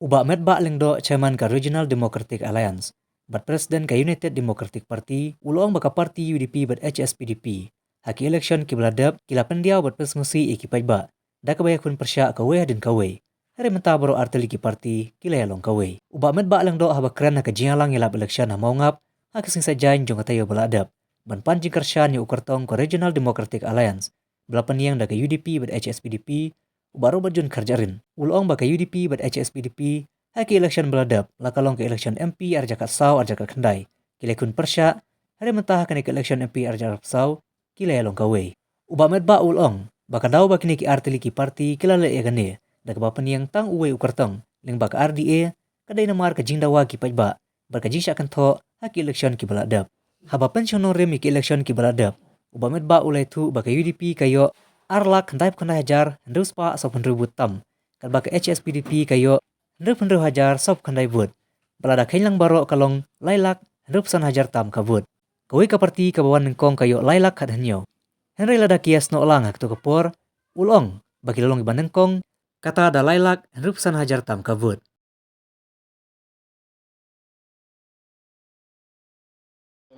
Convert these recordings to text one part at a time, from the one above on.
Ubak medbak lengdo chairman ka Regional Democratic Alliance, bat presiden ka United Democratic Party, ulong baka parti UDP bat HSPDP. Haki election ki beladap, kila pendiaw bat pesmusi iki pajba. Da kabaya kun persya kawe din kawe. Hari mentah baru arteli ki parti, kila yalong kawe. Ubak medbak lengdo habakran haka jingalang yalap election ha maungap, haka sing sajain jong katayo beladap. Ban panjing kersyan yu ukartong ka Regional Democratic Alliance. Belapan yang da ka UDP bat HSPDP, baru berjun kerjarin. Ulong baka UDP bat HSPDP, haki election beladap, lakalong ke election MP arjakat saw arjakat kendai. Kila kun persya, hari mentah kani ke election MP arjakat saw, kila yalong kawe. Uba medba ulong, baka daw baki ki artili ki parti kila le ya gane, da kabapan yang tang uwe ukartong, ling baka RDA, kadai namar ka jingdawa ki pajba, barka jisya kanto, haki election ki beladap. Haba pensionong remi ki election ki beladap, uba medba ulai tu baka UDP kayo, Arlak hendai pukana hajar, hendau spa sop hendau butam. Kan baka HSPDP kayo, hendau hajar sop kandai bud. Balada kailang baro kalong lailak, hendau pesan hajar tam kabud. Kawe ka parti kabawan nengkong kayo lailak kat henyo. Henry lada kias no lang hak tu kapor, ulong, bagi lolong iban nengkong, kata ada lailak, hendau pesan hajar tam kabud.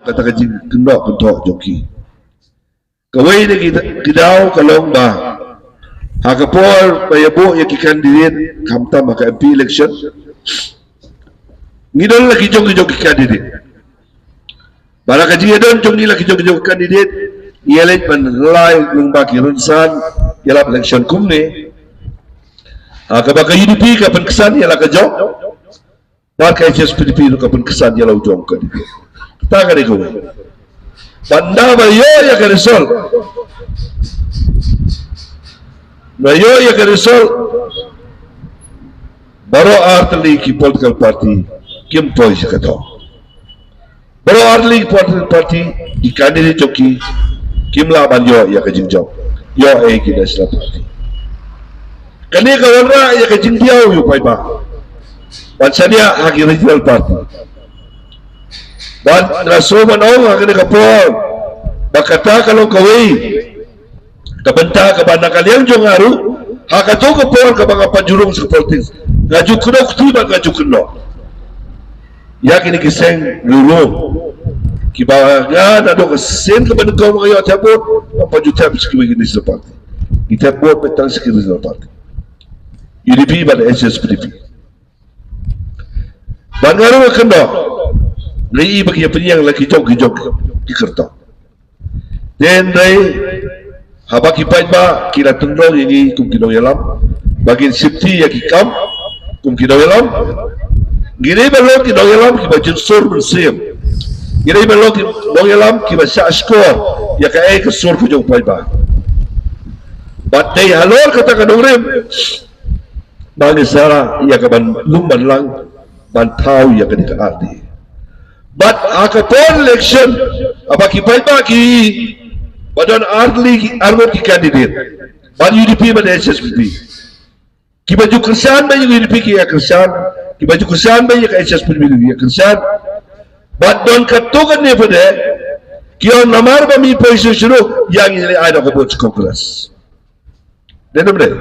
Kata kaji kendok joki. Kawai na kidaw kalong ba hakapor payabo ya kikandidate kamta maka MP election ngidol lagi jong kikandidate para kaji don jong ni lagi jong kandidate ialet panlay ng baki runsan yalap election kumne kabaka UDP kapan kesan yala ka jong baka HSPDP kapan kesan yala ujong ka taga ni kawai Banda bayo ya ka resol. Bayo ya ka resol. Baro artli ki political party kim toy ka to. Baro artli political party di candidate joki kim la banjo ya ka jingjaw. Yo ki national party. Kani ka wala ya ka jingdiaw yu pai ba. Pansania haki regional party. Dan rasuman kini kapor bakata kalau kawai kabenta kabana kalian jong aru hakato kapor kabanga panjurung sa politis ngaju kuno kutiba ngaju kuno ya kini kiseng lulu kibaga nado kesen kabana kau mga tabot pajuta biskiwi gini sa party kita buat petang sekali sa party UDP pada HSPDP bangaru kendo Lai bagi penyang lagi jog di kerta. Dan lai haba kipai ba kira tendong ini kum kino yalam bagi safety ya kikam kum kino yalam. Gini belok kino yalam kiba jinsur bersim. Gini belok kino yalam kiba sa skor ya kai ke sur ku jog pai ba. Batai halor kata kanong rem. Bagi sara ya kaban lumban lang bantau ya kani ka ardi. But akapon election abaki baki badan arlo ki candidate ban UDP ban SSPP ki baju kersan ban UDP ki ya kersan ki baju kersan ban ya SSPP ya kersan but don katugan ne pada ki on namar ba mi position shuru yang ini ada ko bot congress den bre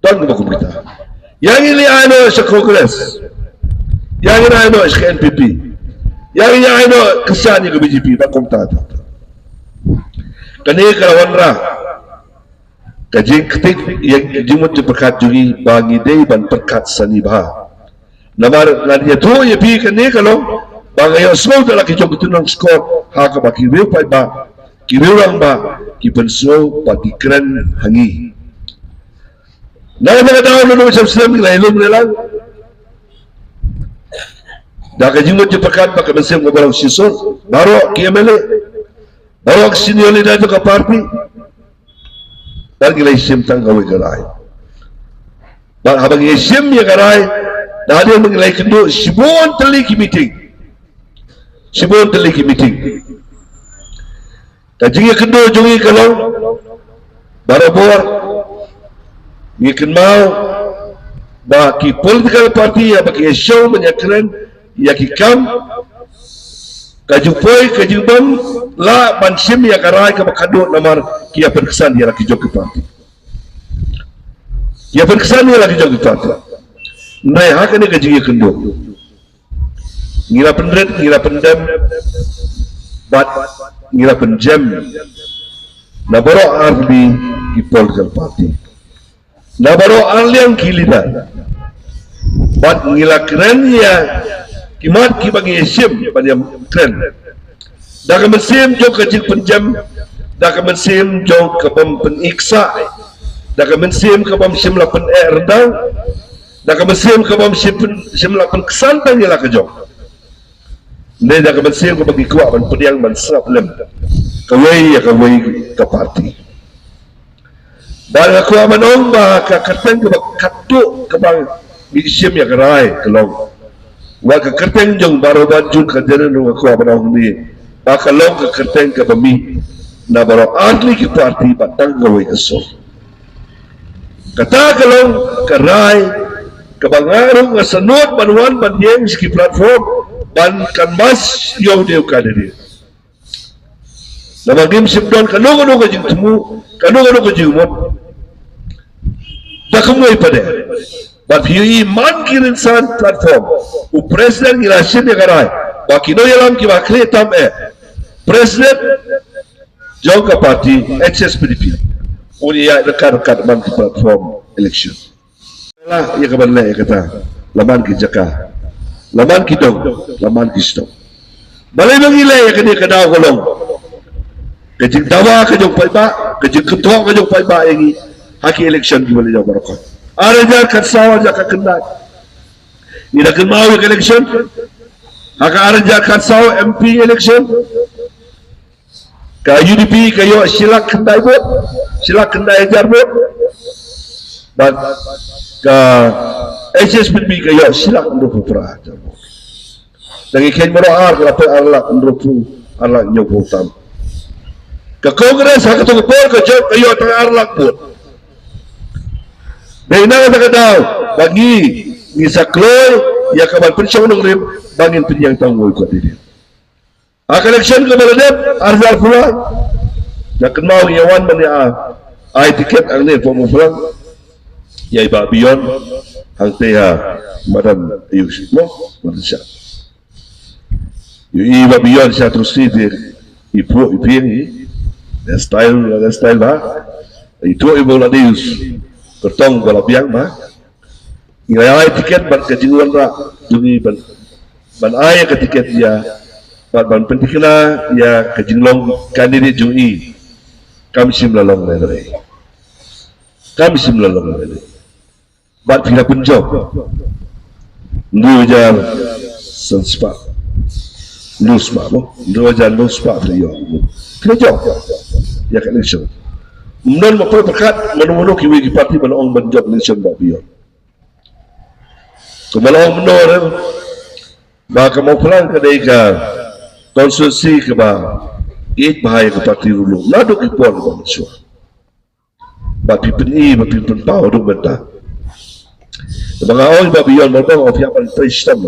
don ko kita yang ini ano sa congress yang ini ano sa NPP yang ano kesan yang ke BJP tak komtata kani kalawan ra kajing ketik yang jimut perkat juri bangi day ban perkat sani bah namar ngania tu ya pi kani kalau bangayo slow dalam kijong tunang skor ha ka baki real pai ba kirurang ba kipenso pati keren hangi na daw lu macam selam lain lang dah kajimut jepakan pakai mesin ngobrol sisor baru KML baru senior leader itu ke parti dan gila isim tanggawi garai dan habang isim ya garai dah dia mengelai kendo sibon teliki meeting kajingnya kendo jungi kalau baru buat ngikin mau baki political party ya baki show menyakran ya kikam kajupoi kajubam la bansim ya karai ka bakado namar kia perkesan ya laki jog parti ya perkesan ya laki jog parti Nai hak ni kajingi kendo. Ngira pendret, ngira pendem, bat ngira penjem. Nabaro arli di political party. Nabaro arli yang kilida. Bat ngira keren ya kimat kibagi esim pada keren. Dah kemesim jo kajing penjem, dah kemesim jo kabam peniksa, dah kemesim kabam simla pen erdang, dah kemesim kabam simla pen kesan pengilah kejong. Ni dah kemesim kabagi kuat ban pediang ban serap lem. Kawai ke parti. Dan aku amanong ba kakateng ke katuk ke bang isim ya kerai kelong. Wa kakateng jong baru bajun kajaran aku amanong ni. Bakalong kakateng ke bami na baru ahli ke parti batang kawai kesol. Kata kalong kerai kebangarung ngasanot banuan banyeng ski platform ban kanbas yow dia kadiri. Nabagim sibdon kanu kajing temu kanu kajing umot dah kamu pada but hiu iman kirin san platform u presiden ngirasin ya karai bakino yalam ki bakri tam presiden jauh parti HSPDP unia rekan-rekan man platform election lah ya kaban le kata laman ki jaka laman ki dong laman ki stop balai mangile ya kini kada golong kejing dawa kejong paiba kejing ketua kejong paiba yang haki election di balai Jawa Barat ada jar katsawa jaka kena ida kemau election haka ada jar katsawa MP election ka UDP kayo silak kendai bot silak kendai jar bot dan ka HSPB kayo silak ndopo pra jar bot lagi ken meroar kelapa arlak ndopo arlak nyopo tam ke kongres hak tu kepol ke job kayo tengah arlak pun. Dan ina kata daw bagi ni sakloy ya kaban pensyon ng rim bangin pinyang tanggoy ko diri. Ak election ke baladep arzal pula. Nak mau yawan man ya ai tiket ang ni pomo pulang. Ya iba biyon ang teha madam ayus mo marsya. Yu iba biyon siya terus di ipo iping dan style ba itu ibu ladius kertong bala biang ba nilai tiket ban kejinguan ra duni ban ay ke tiket ya ban pentikna ya kejinglong kandidat jui kami simlalong lele ban pila penjob nujar senspa luspa mo nujar luspa priyo kerja ya kan election kemudian mau berkat menu-menu kiwi parti menolong menjawab election babion kemalong menor maka mau pulang ke deka konstitusi ke bah bahaya ke parti dulu laduk ipon ke manusia bapi peni bapi penpau duk bentah mga awal babion mabang of yapan prestam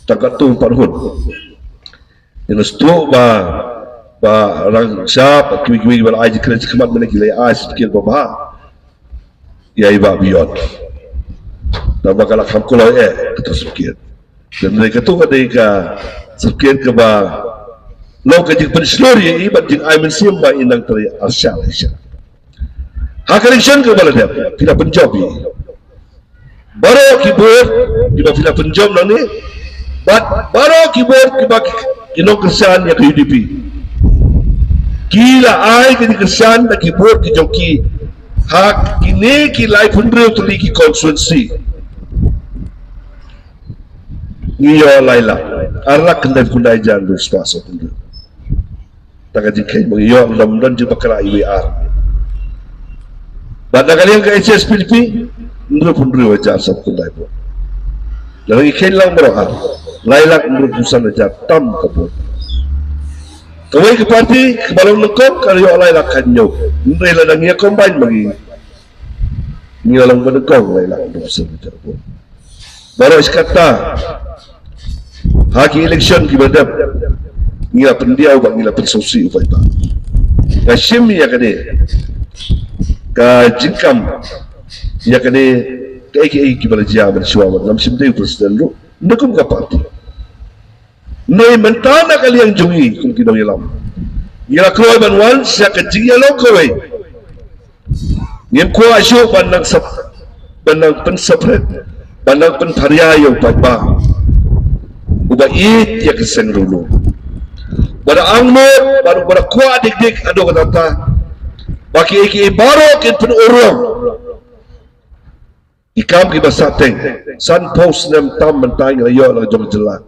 takat tu parhun inustu ba orang siap kiwi-kiwi bal aji kerja kemat mana gila ai sedikit bapa ya iba bion dan bakal kam kulo kita sedikit dan mereka tu ketika sedikit ke ba lo ke jing penslori iba jing ai mensim ba inang teri asyal hak election ke bala dia tidak penjobi baru keyboard di ba tidak penjob nang ni baru keyboard ke ba kino kesan ya ke UDP Kila ay kini kesan bagi buat ki joki hak kini ki life hundred tu ki konstitusi ngiyo laila arlak kendai kundai jandu spaso kundu tak jikai mengiyo lamdan ju bakala IWR pada kalian ke HSPDP hundred wajar sab kundai buat lagi kain lang berohar laila hundred pusan wajar tam kabut kawai ke parti ke balong nekok kalau yo alai lakan nyo ndai la dang ya combine bagi ni lang menekong lai la do sebentar pun baru iskata haki election ki badap ngira pendiau bang ngira pensosi upai ba kashim ya kade ka jingkam ya kade kaya kibala jaman suaman ngam simdei presiden lu nakum ka parti nay mentana kali yang jungi kung kinong ilam ila kroy banwan siya kajing yalo kroy ngem ko asyo banang pensapret banang pentaryayo pagba uba it ya keseng dulu pada angmo baru pada kuat dik-dik ado kata baki iki baro kin penurung ikam ki basateng san post nem tam mentang layo la jom jelat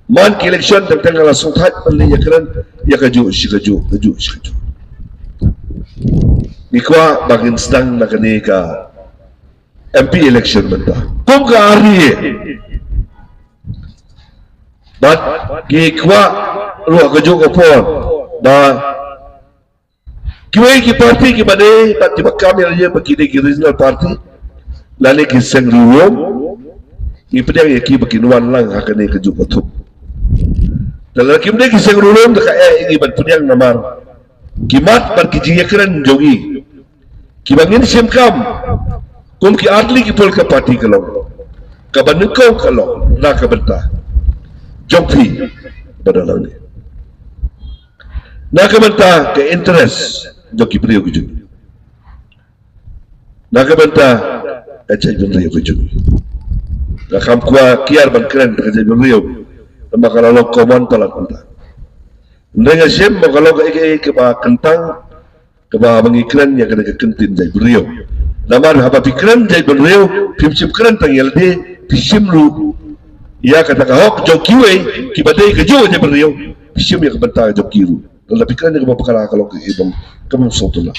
man ki election tentang langsung hat penli ya keren ya kaju Nikwa bagin sedang nakani ka MP election benda. Kum ka hari bat gikwa ruah kaju kopon ba kiwai ki parti ki bade pati bakam ya bagi ki regional party lale ki seng ruom ni pedang ya ki bakinuan lang hakane kaju kotup dalam ki bade ki seng ruom ka ingi ban pedang namar kimat par ki jiyakran jogi ki bangin simkam kum ki adli ki pol ka parti kalong ka banukau kalong na ka benta jompi badalang ni na ka benta ke interest joki priyo ku jumi na ka benta ajay priyo ku jumi na kam kwa kiar ban kren ka ajay priyo makalalo common palat benta Ndenga sim kalau ke ba kentang ke ba mengiklan ya kena kentin jai beriau. Namar apa pikran jai beriau pimsim kran tangyal de pisim lu. Ya kata kahok jokiwe ki badai ke jo jai beriau pisim ya ke bentang jokiru. Dalam pikran ya ke ba pakala kalau ke ibang kamu sotola.